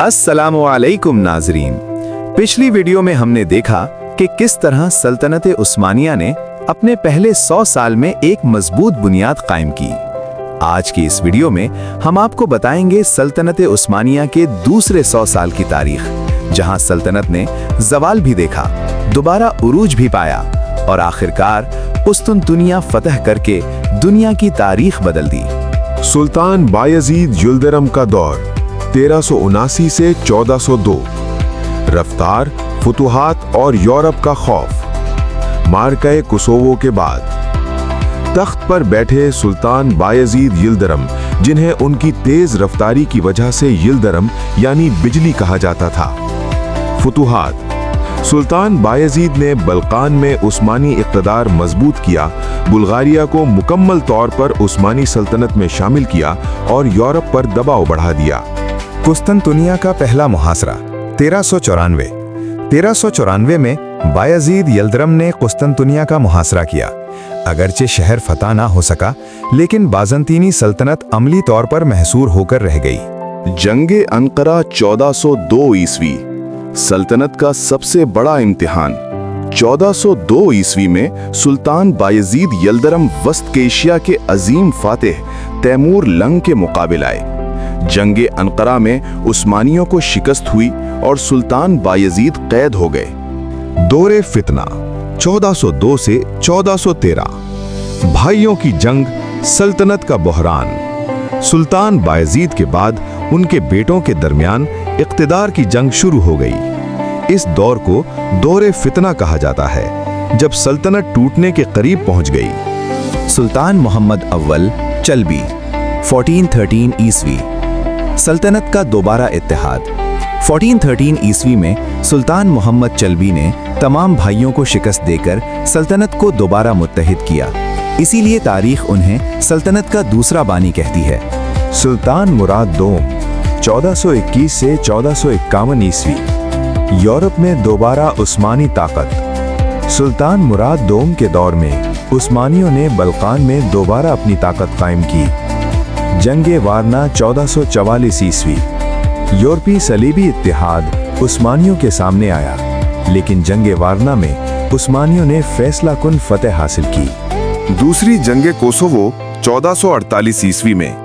अस्सलामु अलैकुम नाज़रीन। पिछली वीडियो में हमने देखा कि किस तरह सल्तनत उस्मानिया ने अपने पहले 100 साल में एक मजबूत बुनियाद कायम की। आज की इस वीडियो में हम आपको बताएंगे सल्तनत उस्मानिया के दूसरे 100 साल की तारीख, जहां सल्तनत ने ज़वाल भी देखा, दोबारा उरूज भी पाया और आखिरकार कुस्तुनतुनिया फतह करके दुनिया की तारीख बदल दी। सुल्तान बायजीद युल्दरम का दौर 1379 से 1402। रफ्तार, फुतुहात और यूरोप का खौफ। मार्के कोसोवो के बाद तख्त पर बैठे सुल्तान बायजीद यिल्दिरम, जिन्हें उनकी तेज रफ्तारी की वजह से यिल्दिरम यानी बिजली कहा जाता था। फुतुहात। सुल्तान बायजीद ने बल्कान में उस्मानी इक़्तिदार मजबूत किया, बुल्गारिया को मुकम्मल तौर पर उस्मानी सल्तनत में शामिल किया और यूरोप पर दबाव बढ़ा दिया। कुस्तुनतुनिया का पहला मुहासरा 1394 में बायजीद यिल्दिरम ने कुस्तुनतुनिया का मुहासरा किया। अगरचे शहर फतह ना हो सका, लेकिन बाज़ंतीनी सल्तनत अमली तौर पर महसूर होकर रह गई। जंगे अंकरा 1402 ईस्वी, सल्तनत का सबसे बड़ा इम्तिहान। 1402 ईस्वी में सुल्तान बायजीद यिल्दिरम वस्त एशिया के अजीम फातिह तैमूर लंग के मुकाबले आए। जंगे अंकरा में उस्मानियों को शिकस्त हुई और सुल्तान बायजीद कैद हो गए। दौरे फितना 1402 से 1413। भाइयों की जंग, सल्तनत का बहरान। सुल्तान बायजीद के बाद उनके बेटों के दरमियान इक़्तिदार की जंग शुरू हो गई। इस दौर को दौरे फितना कहा जाता है, जब सल्तनत टूटने के करीब पहुंच गई। सुल्तान मोहम्मद अव्वल चल्बी 1413 ईस्वी, सल्तनत का दोबारा इत्तेहाद। 1413 ईस्वी में सुल्तान मोहम्मद चल्बी ने तमाम भाइयों को शिकस्त देकर सल्तनत को दोबारा मुत्तहिद किया। इसीलिए तारीख उन्हें सल्तनत का दूसरा बानी कहती है। सुल्तान मुराद दोम 1421 से 1451 ईस्वी, यूरोप में दोबारा उस्मानी ताकत। सुल्तान मुराद दोम के दौर में उस्मानियों ने बल्कान में दोबारा अपनी ताकत कायम की। जंगे वारना 1444 ईस्वी, यूरोपी सलीबी इत्तेहाद उस्मानियों के सामने आया, लेकिन जंगे वारना में उस्मानियों ने फैसला कुन फतह हासिल की। दूसरी जंगे कोसोवो 1448 ईस्वी में।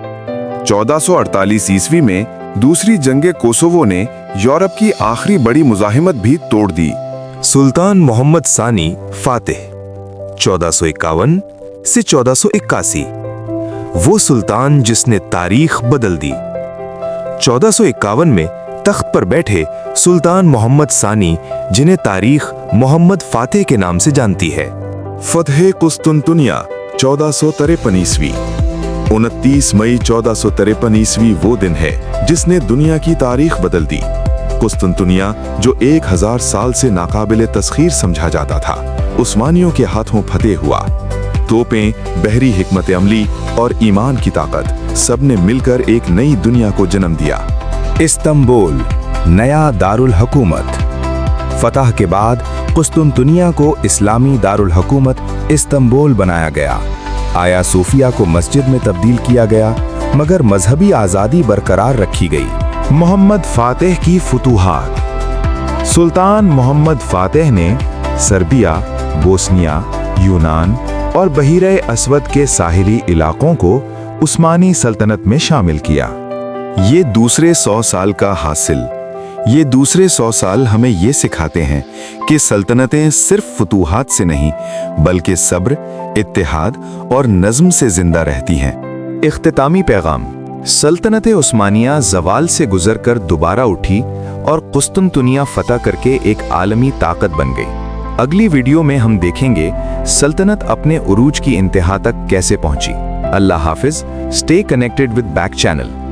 1448 ईस्वी में दूसरी जंगे कोसोवो ने यूरोप की आखिरी बड़ी मुज़ाहिमत भी तोड़ दी। सुल्तान मोहम्मद सानी फातिह 1451 से 1481, वो सुल्तान जिसने तारीख बदल दी। 1451 में तख्त पर बैठे सुल्तान मोहम्मद सानी, जिन्हें तारीख मोहम्मद फातिह के नाम से जानती है। फतह कुस्तुनतुनिया 1453 ईस्वी। 29 मई 1453 ईस्वी वो दिन है जिसने दुनिया की तारीख बदल दी। कुस्तुनतुनिया, जो 1000 साल से नाकाबिले तस्खीर समझा जाता था, उस्मानियों के हाथों फतेह हुआ। तोपें, बहरी हिकमत अमली और ईमान की ताकत, सब ने मिलकर एक नई दुनिया को जन्म दिया। इस्तांबुल, नया दारुल हुकूमत। फतह के बाद कुस्तुनतुनिया को इस्लामी दारुल हुकूमत इस्तांबुल बनाया गया। आया सूफिया को मस्जिद में तब्दील किया गया, मगर मजहबी आज़ादी बरकरार रखी गई। मोहम्मद फातिह की फुतूहात। सुल्तान मोहम्मद फातिह ने सर्बिया, बोस्निया, यूनान और बहीरे अस्वद के साहिली इलाकों को उस्मानी सल्तनत में शामिल किया। ये दूसरे 100 साल का हासिल। ये दूसरे 100 साल हमें ये सिखाते हैं कि सल्तनतें सिर्फ फुतूहात से नहीं, बल्कि सब्र, इत्तेहाद और नज़्म से जिंदा रहती हैं। इख्तितामी पैगाम। सल्तनत उस्मानिया ज़वाल से गुजरकर दोबारा उठी और कुस्तुनतुनिया फतह करके एक आलमी ताकत बन गई। अगली वीडियो में हम देखेंगे सल्तनत अपने उरूज की इंतहा तक कैसे पहुंची। अल्लाह हाफिज। Stay connected with back channel.